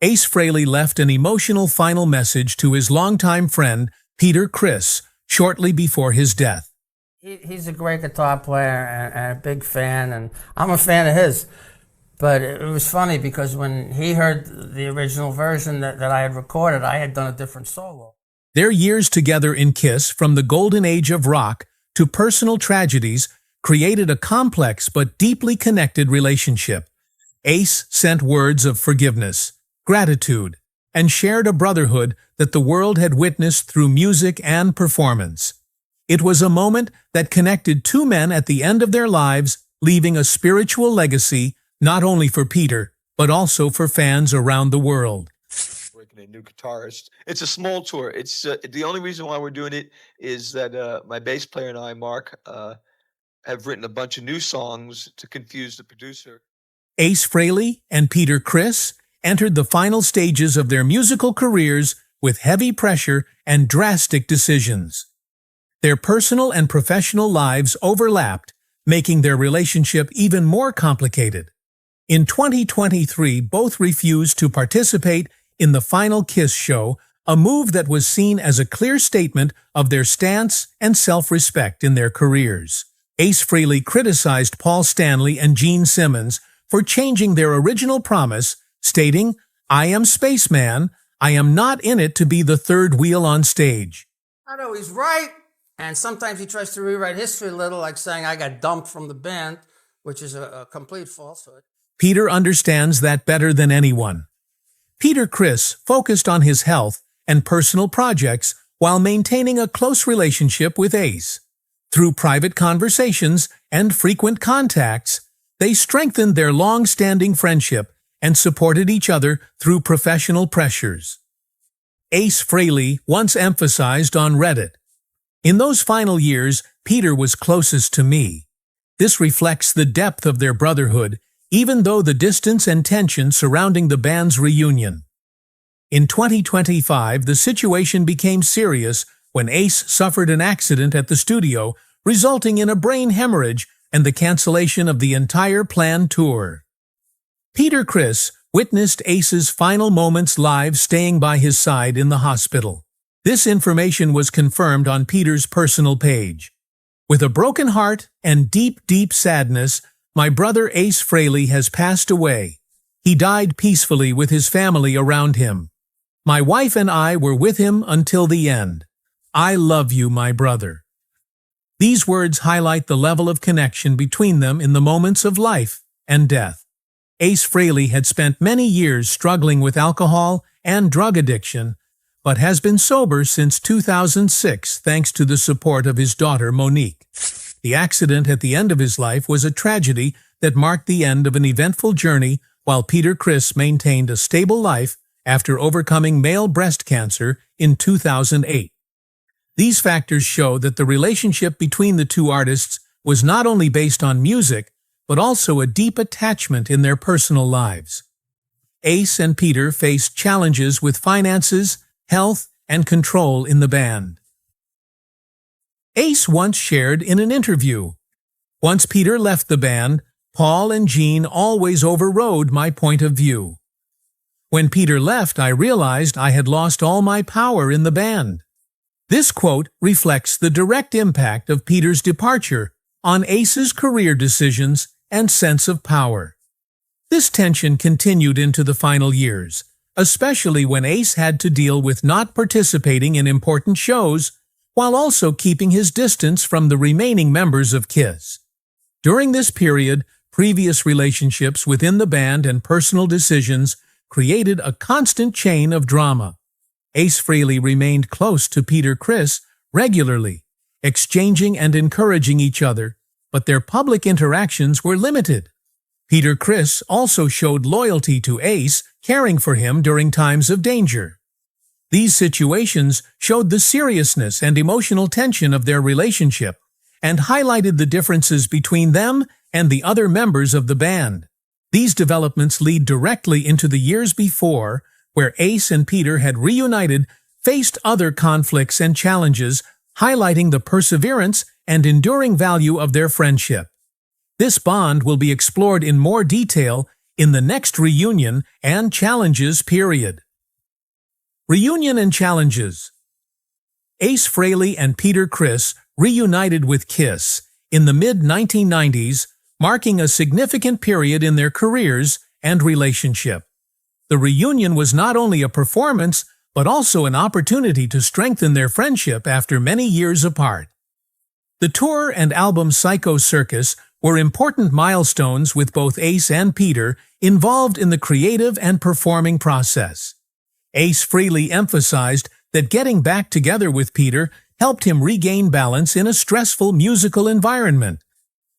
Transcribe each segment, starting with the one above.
Ace Frehley left an emotional final message to his longtime friend, Peter Criss, shortly before his death. He's a great guitar player and a big fan, and I'm a fan of his. But it was funny because when he heard the original version that I had recorded, I had done a different solo. Their years together in Kiss, from the golden age of rock to personal tragedies, created a complex but deeply connected relationship. Ace sent words of forgiveness, gratitude, and shared a brotherhood that the world had witnessed through music and performance. It was a moment that connected two men at the end of their lives, leaving a spiritual legacy not only for Peter, but also for fans around the world. Working a new guitarist. It's a small tour. It's the only reason why we're doing it is that my bass player and I, Mark, have written a bunch of new songs to confuse the producer. Ace Frehley and Peter Criss entered the final stages of their musical careers with heavy pressure and drastic decisions. Their personal and professional lives overlapped, making their relationship even more complicated. In 2023, both refused to participate in the final Kiss show, a move that was seen as a clear statement of their stance and self-respect in their careers. Ace Frehley criticized Paul Stanley and Gene Simmons for changing their original promise, stating, "I am Spaceman. I am not in it to be the third wheel on stage." I know he's right. And sometimes he tries to rewrite history a little, like saying I got dumped from the band, which is a complete falsehood. Peter understands that better than anyone. Peter Criss focused on his health and personal projects while maintaining a close relationship with Ace. Through private conversations and frequent contacts, they strengthened their long-standing friendship and supported each other through professional pressures. Ace Frehley once emphasized on Reddit, "In those final years, Peter was closest to me." This reflects the depth of their brotherhood, even though the distance and tension surrounding the band's reunion. In 2025, the situation became serious when Ace suffered an accident at the studio, resulting in a brain hemorrhage and the cancellation of the entire planned tour. Peter Criss witnessed Ace's final moments live, staying by his side in the hospital. This information was confirmed on Peter's personal page. "With a broken heart and deep, deep sadness, my brother Ace Frehley has passed away. He died peacefully with his family around him. My wife and I were with him until the end. I love you, my brother." These words highlight the level of connection between them in the moments of life and death. Ace Frehley had spent many years struggling with alcohol and drug addiction, but has been sober since 2006 thanks to the support of his daughter Monique. The accident at the end of his life was a tragedy that marked the end of an eventful journey, while Peter Criss maintained a stable life after overcoming male breast cancer in 2008. These factors show that the relationship between the two artists was not only based on music, but also a deep attachment in their personal lives. Ace and Peter faced challenges with finances, health, and control in the band. Ace once shared in an interview, "Once Peter left the band, Paul and Gene always overrode my point of view. When Peter left, I realized I had lost all my power in the band." This quote reflects the direct impact of Peter's departure on Ace's career decisions and sense of power. This tension continued into the final years, especially when Ace had to deal with not participating in important shows while also keeping his distance from the remaining members of Kiss. During this period, previous relationships within the band and personal decisions created a constant chain of drama. Ace Frehley remained close to Peter Criss regularly, exchanging and encouraging each other, but their public interactions were limited. Peter Criss also showed loyalty to Ace, caring for him during times of danger. These situations showed the seriousness and emotional tension of their relationship and highlighted the differences between them and the other members of the band. These developments lead directly into the years before, where Ace and Peter had reunited, faced other conflicts and challenges, highlighting the perseverance and enduring value of their friendship. This bond will be explored in more detail in the next reunion and challenges period. Reunion and challenges. Ace Frehley and Peter Criss reunited with Kiss in the mid-1990s, marking a significant period in their careers and relationship. The reunion was not only a performance, but also an opportunity to strengthen their friendship after many years apart. The tour and album Psycho Circus were important milestones, with both Ace and Peter involved in the creative and performing process. Ace Frehley emphasized that getting back together with Peter helped him regain balance in a stressful musical environment.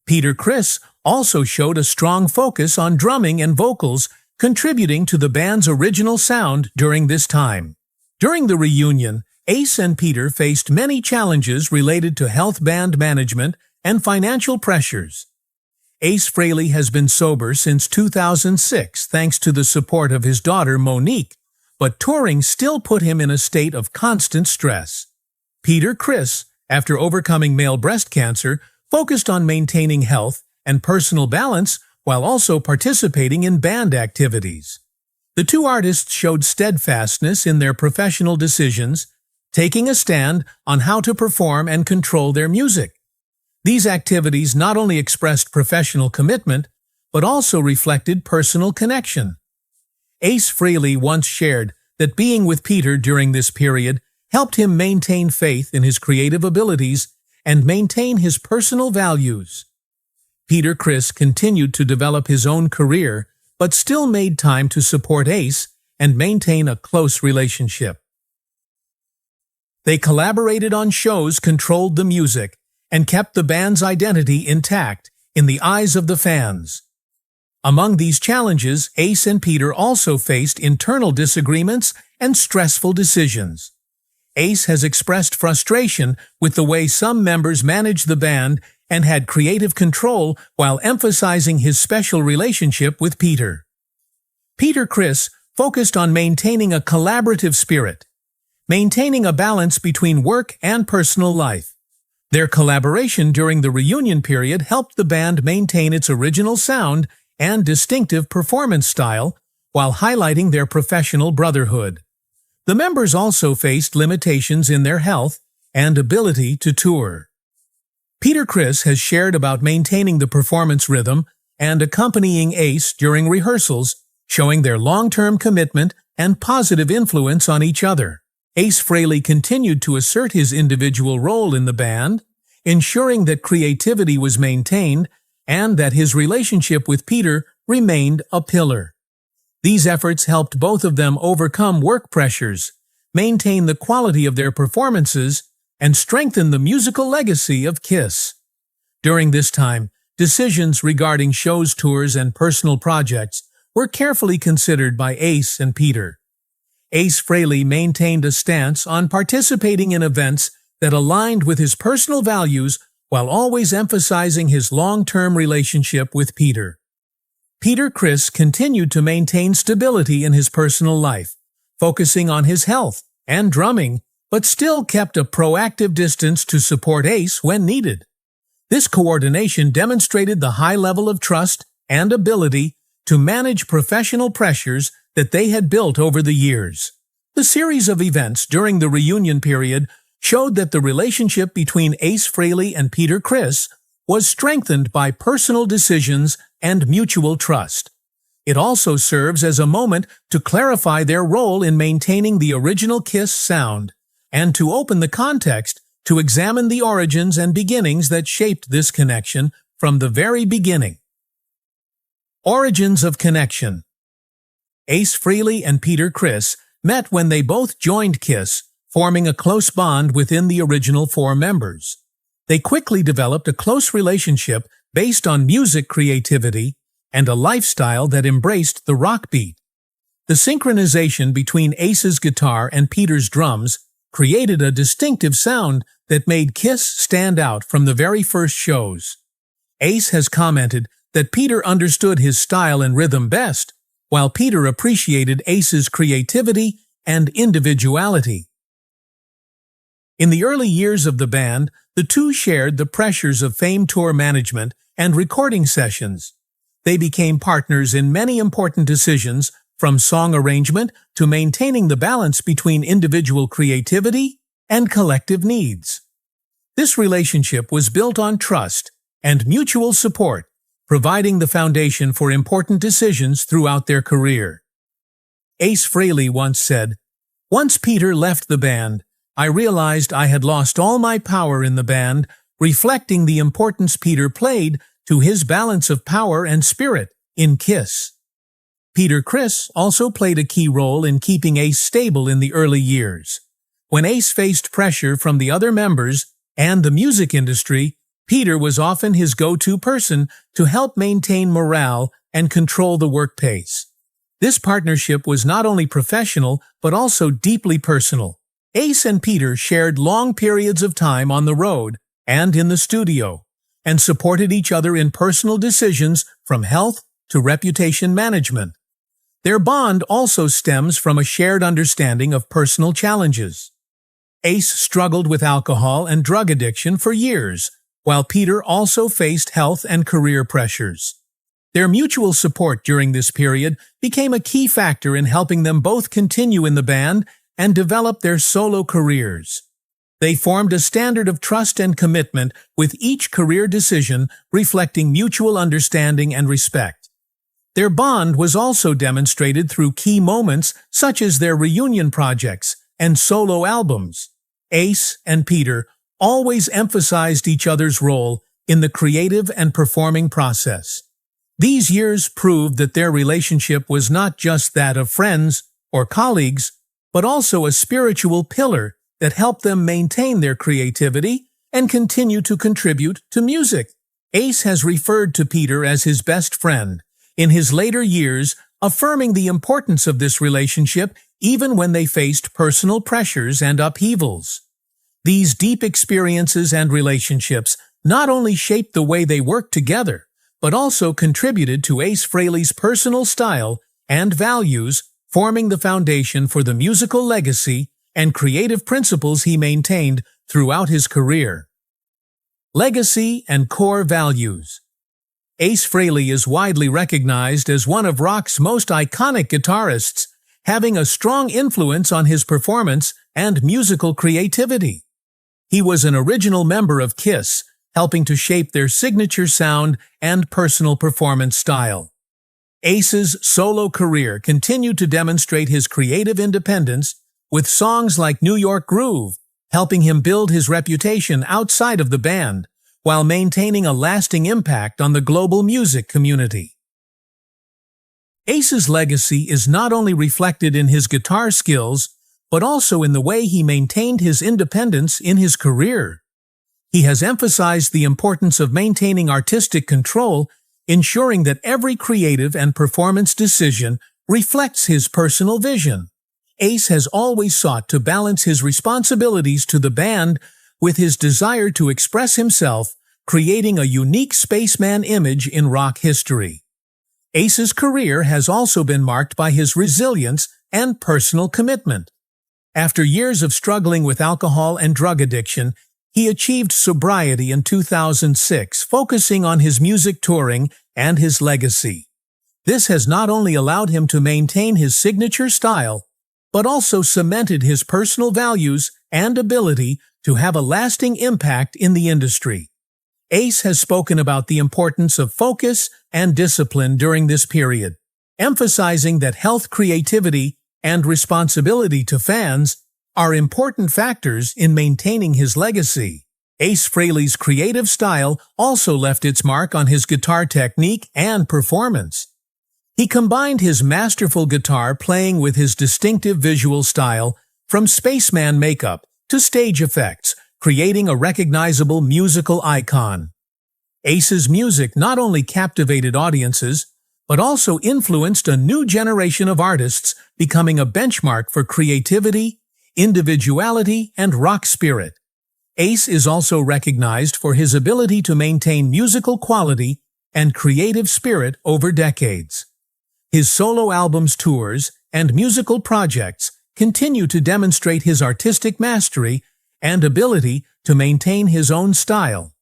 Peter Criss also showed a strong focus on drumming and vocals, contributing to the band's original sound during this time. During the reunion, Ace and Peter faced many challenges related to health, band management, and financial pressures. Ace Frehley has been sober since 2006 thanks to the support of his daughter Monique, but touring still put him in a state of constant stress. Peter Criss, after overcoming male breast cancer, focused on maintaining health and personal balance while also participating in band activities. The two artists showed steadfastness in their professional decisions, taking a stand on how to perform and control their music. These activities not only expressed professional commitment, but also reflected personal connection. Ace Frehley once shared that being with Peter during this period helped him maintain faith in his creative abilities and maintain his personal values. Peter Criss continued to develop his own career, but still made time to support Ace and maintain a close relationship. They collaborated on shows, controlled the music, and kept the band's identity intact in the eyes of the fans. Among these challenges, Ace and Peter also faced internal disagreements and stressful decisions. Ace has expressed frustration with the way some members managed the band and had creative control while emphasizing his special relationship with Peter. Peter Criss focused on maintaining a collaborative spirit, maintaining a balance between work and personal life. Their collaboration during the reunion period helped the band maintain its original sound and distinctive performance style while highlighting their professional brotherhood. The members also faced limitations in their health and ability to tour. Peter Criss has shared about maintaining the performance rhythm and accompanying Ace during rehearsals, showing their long-term commitment and positive influence on each other. Ace Frehley continued to assert his individual role in the band, ensuring that creativity was maintained and that his relationship with Peter remained a pillar. These efforts helped both of them overcome work pressures, maintain the quality of their performances, and strengthen the musical legacy of Kiss. During this time, decisions regarding shows, tours, and personal projects were carefully considered by Ace and Peter. Ace Frehley maintained a stance on participating in events that aligned with his personal values while always emphasizing his long-term relationship with Peter. Peter Criss continued to maintain stability in his personal life, focusing on his health and drumming, but still kept a proactive distance to support Ace when needed. This coordination demonstrated the high level of trust and ability to manage professional pressures that they had built over the years. The series of events during the reunion period showed that the relationship between Ace Frehley and Peter Criss was strengthened by personal decisions and mutual trust. It also serves as a moment to clarify their role in maintaining the original Kiss sound and to open the context to examine the origins and beginnings that shaped this connection from the very beginning. Origins of connection. Ace Frehley and Peter Criss met when they both joined Kiss, forming a close bond within the original four members. They quickly developed a close relationship based on music creativity and a lifestyle that embraced the rock beat. The synchronization between Ace's guitar and Peter's drums created a distinctive sound that made Kiss stand out from the very first shows. Ace has commented that Peter understood his style and rhythm best, while Peter appreciated Ace's creativity and individuality. In the early years of the band, the two shared the pressures of Fame tour management and recording sessions. They became partners in many important decisions, from song arrangement to maintaining the balance between individual creativity and collective needs. This relationship was built on trust and mutual support, providing the foundation for important decisions throughout their career. Ace Frehley once said, "Once Peter left the band, I realized I had lost all my power in the band, reflecting the importance Peter played to his balance of power and spirit in Kiss." Peter Criss also played a key role in keeping Ace stable in the early years. When Ace faced pressure from the other members and the music industry, Peter was often his go-to person to help maintain morale and control the work pace. This partnership was not only professional but also deeply personal. Ace and Peter shared long periods of time on the road and in the studio, and supported each other in personal decisions from health to reputation management. Their bond also stems from a shared understanding of personal challenges. Ace struggled with alcohol and drug addiction for years, while Peter also faced health and career pressures. Their mutual support during this period became a key factor in helping them both continue in the band and develop their solo careers. They formed a standard of trust and commitment, with each career decision reflecting mutual understanding and respect. Their bond was also demonstrated through key moments such as their reunion projects and solo albums. Ace and Peter always emphasized each other's role in the creative and performing process. These years proved that their relationship was not just that of friends or colleagues, but also a spiritual pillar that helped them maintain their creativity and continue to contribute to music. Ace has referred to Peter as his best friend in his later years, affirming the importance of this relationship even when they faced personal pressures and upheavals. These deep experiences and relationships not only shaped the way they worked together, but also contributed to Ace Frehley's personal style and values, forming the foundation for the musical legacy and creative principles he maintained throughout his career. Legacy and core values. Ace Frehley is widely recognized as one of rock's most iconic guitarists, having a strong influence on his performance and musical creativity. He was an original member of Kiss, helping to shape their signature sound and personal performance style. Ace's solo career continued to demonstrate his creative independence, with songs like New York Groove helping him build his reputation outside of the band, while maintaining a lasting impact on the global music community. Ace's legacy is not only reflected in his guitar skills, but also in the way he maintained his independence in his career. He has emphasized the importance of maintaining artistic control, ensuring that every creative and performance decision reflects his personal vision. Ace has always sought to balance his responsibilities to the band with his desire to express himself, creating a unique spaceman image in rock history. Ace's career has also been marked by his resilience and personal commitment. After years of struggling with alcohol and drug addiction, he achieved sobriety in 2006, focusing on his music touring and his legacy. This has not only allowed him to maintain his signature style, but also cemented his personal values and ability to have a lasting impact in the industry. Ace has spoken about the importance of focus and discipline during this period, emphasizing that health, creativity, and responsibility to fans are important factors in maintaining his legacy. Ace Frehley's creative style also left its mark on his guitar technique and performance. He combined his masterful guitar playing with his distinctive visual style, from spaceman makeup to stage effects, creating a recognizable musical icon. Ace's music not only captivated audiences, but also influenced a new generation of artists, becoming a benchmark for creativity, individuality, and rock spirit. Ace is also recognized for his ability to maintain musical quality and creative spirit over decades. His solo albums, tours, and musical projects continue to demonstrate his artistic mastery and ability to maintain his own style.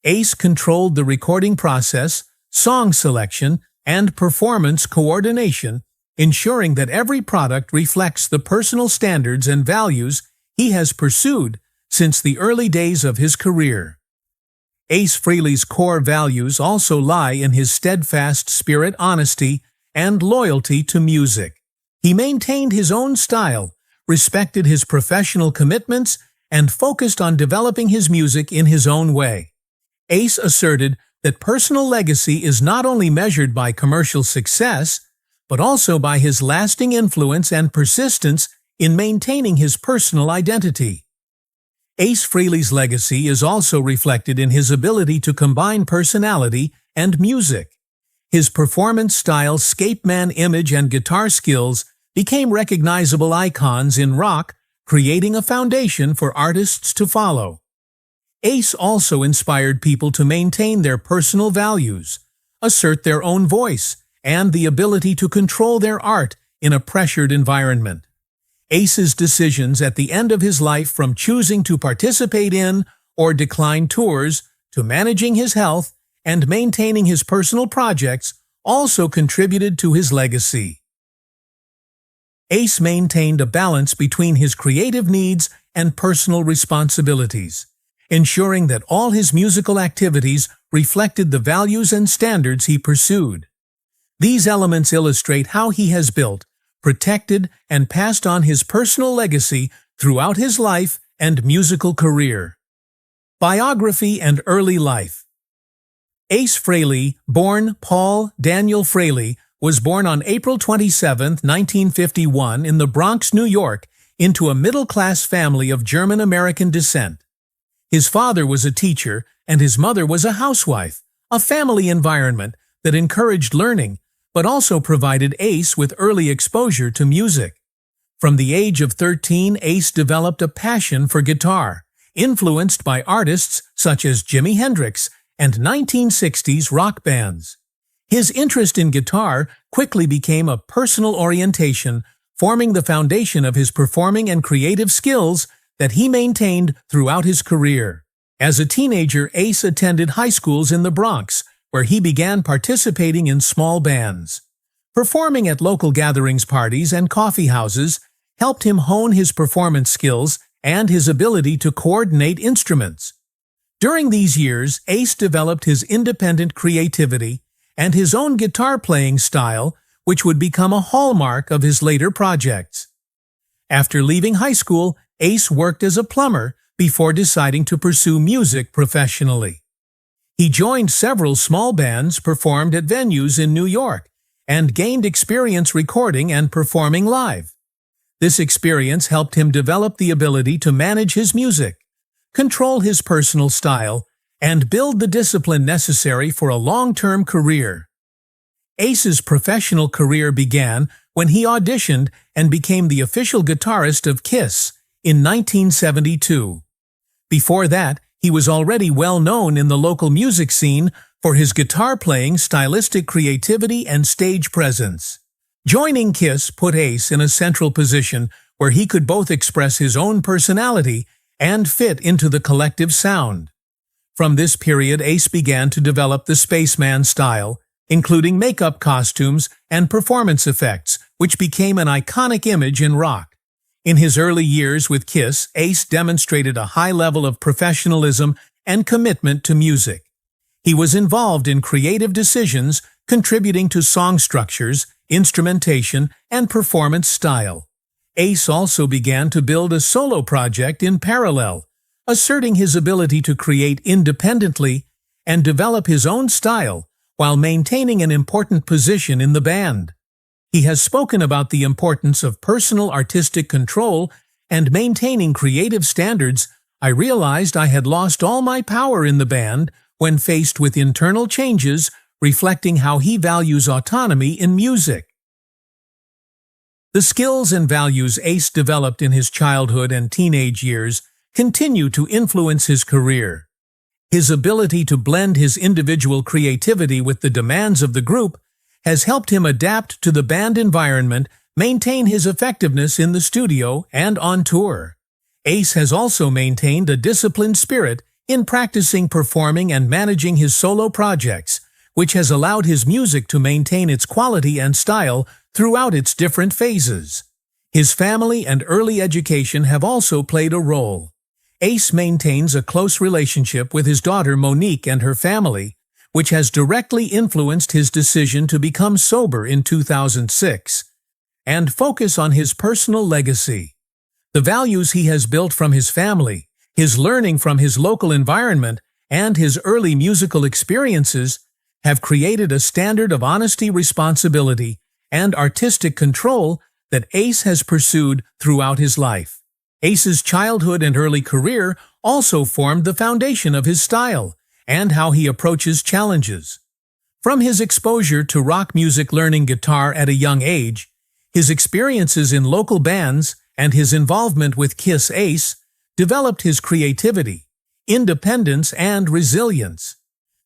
Ace controlled the recording process, song selection, and performance coordination, ensuring that every product reflects the personal standards and values he has pursued since the early days of his career. Ace Frehley's core values also lie in his steadfast spirit, honesty, and loyalty to music. He maintained his own style, respected his professional commitments, and focused on developing his music in his own way. Ace asserted that personal legacy is not only measured by commercial success, but also by his lasting influence and persistence in maintaining his personal identity. Ace Frehley's legacy is also reflected in his ability to combine personality and music. His performance style, scapeman image, and guitar skills became recognizable icons in rock, creating a foundation for artists to follow. Ace also inspired people to maintain their personal values, assert their own voice, and the ability to control their art in a pressured environment. Ace's decisions at the end of his life, from choosing to participate in or decline tours to managing his health and maintaining his personal projects, also contributed to his legacy. Ace maintained a balance between his creative needs and personal responsibilities, ensuring that all his musical activities reflected the values and standards he pursued. These elements illustrate how he has built, protected, and passed on his personal legacy throughout his life and musical career. Biography and early life. Ace Frehley, born Paul Daniel Frehley, was born on April 27, 1951, in the Bronx, New York, into a middle-class family of German-American descent. His father was a teacher and his mother was a housewife, a family environment that encouraged learning, but also provided Ace with early exposure to music. From the age of 13, Ace developed a passion for guitar, influenced by artists such as Jimi Hendrix and 1960s rock bands. His interest in guitar quickly became a personal orientation, forming the foundation of his performing and creative skills that he maintained throughout his career. As a teenager, Ace attended high schools in the Bronx, where he began participating in small bands. Performing at local gatherings, parties, and coffee houses helped him hone his performance skills and his ability to coordinate instruments. During these years, Ace developed his independent creativity and his own guitar playing style, which would become a hallmark of his later projects. After leaving high school, Ace worked as a plumber before deciding to pursue music professionally. He joined several small bands, performed at venues in New York, and gained experience recording and performing live. This experience helped him develop the ability to manage his music, control his personal style, and build the discipline necessary for a long-term career. Ace's professional career began when he auditioned and became the official guitarist of Kiss in 1972. Before that, he was already well known in the local music scene for his guitar playing, stylistic creativity, and stage presence. Joining Kiss put Ace in a central position where he could both express his own personality and fit into the collective sound. From this period, Ace began to develop the spaceman style, including makeup, costumes, and performance effects, which became an iconic image in rock. In his early years with Kiss, Ace demonstrated a high level of professionalism and commitment to music. He was involved in creative decisions, contributing to song structures, instrumentation, and performance style. Ace also began to build a solo project in parallel, asserting his ability to create independently and develop his own style while maintaining an important position in the band. He has spoken about the importance of personal artistic control and maintaining creative standards. I realized I had lost all my power in the band when faced with internal changes, reflecting how he values autonomy in music. The skills and values Ace developed in his childhood and teenage years continue to influence his career. His ability to blend his individual creativity with the demands of the group has helped him adapt to the band environment, maintain his effectiveness in the studio and on tour. Ace has also maintained a disciplined spirit in practicing, performing, and managing his solo projects, which has allowed his music to maintain its quality and style throughout its different phases. His family and early education have also played a role. Ace maintains a close relationship with his daughter Monique and her family, which has directly influenced his decision to become sober in 2006 and focus on his personal legacy. The values he has built from his family, his learning from his local environment, and his early musical experiences have created a standard of honesty, responsibility, and artistic control that Ace has pursued throughout his life. Ace's childhood and early career also formed the foundation of his style and how he approaches challenges. From his exposure to rock music, learning guitar at a young age, his experiences in local bands, and his involvement with Kiss, Ace developed his creativity, independence, and resilience.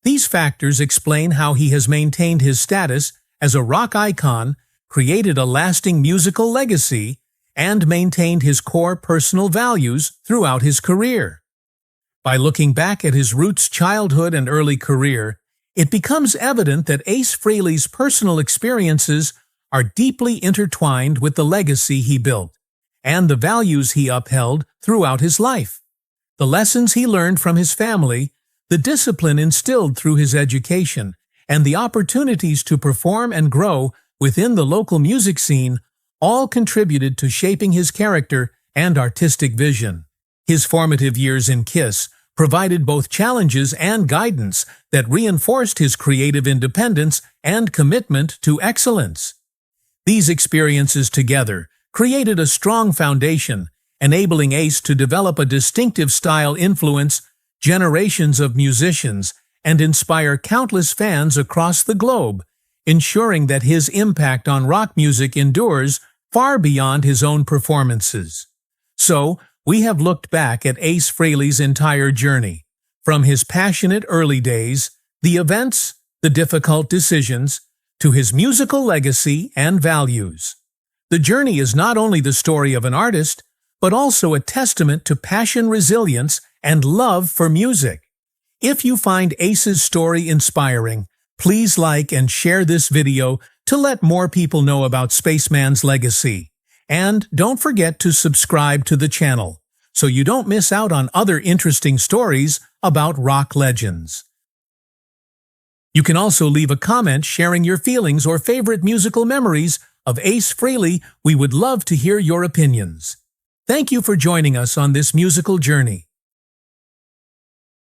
These factors explain how he has maintained his status as a rock icon, created a lasting musical legacy, and maintained his core personal values throughout his career. By looking back at his roots, childhood, and early career, it becomes evident that Ace Frehley's personal experiences are deeply intertwined with the legacy he built and the values he upheld throughout his life. The lessons he learned from his family, the discipline instilled through his education, and the opportunities to perform and grow within the local music scene all contributed to shaping his character and artistic vision. His formative years in Kiss provided both challenges and guidance that reinforced his creative independence and commitment to excellence. These experiences together created a strong foundation, enabling Ace to develop a distinctive style, influence generations of musicians, and inspire countless fans across the globe, ensuring that his impact on rock music endures far beyond his own performances. So, we have looked back at Ace Frehley's entire journey, from his passionate early days, the events, the difficult decisions, to his musical legacy and values. The journey is not only the story of an artist, but also a testament to passion, resilience, and love for music. If you find Ace's story inspiring, please like and share this video to let more people know about Spaceman's legacy. And don't forget to subscribe to the channel so you don't miss out on other interesting stories about rock legends. You can also leave a comment sharing your feelings or favorite musical memories of Ace Frehley. We would love to hear your opinions. Thank you for joining us on this musical journey.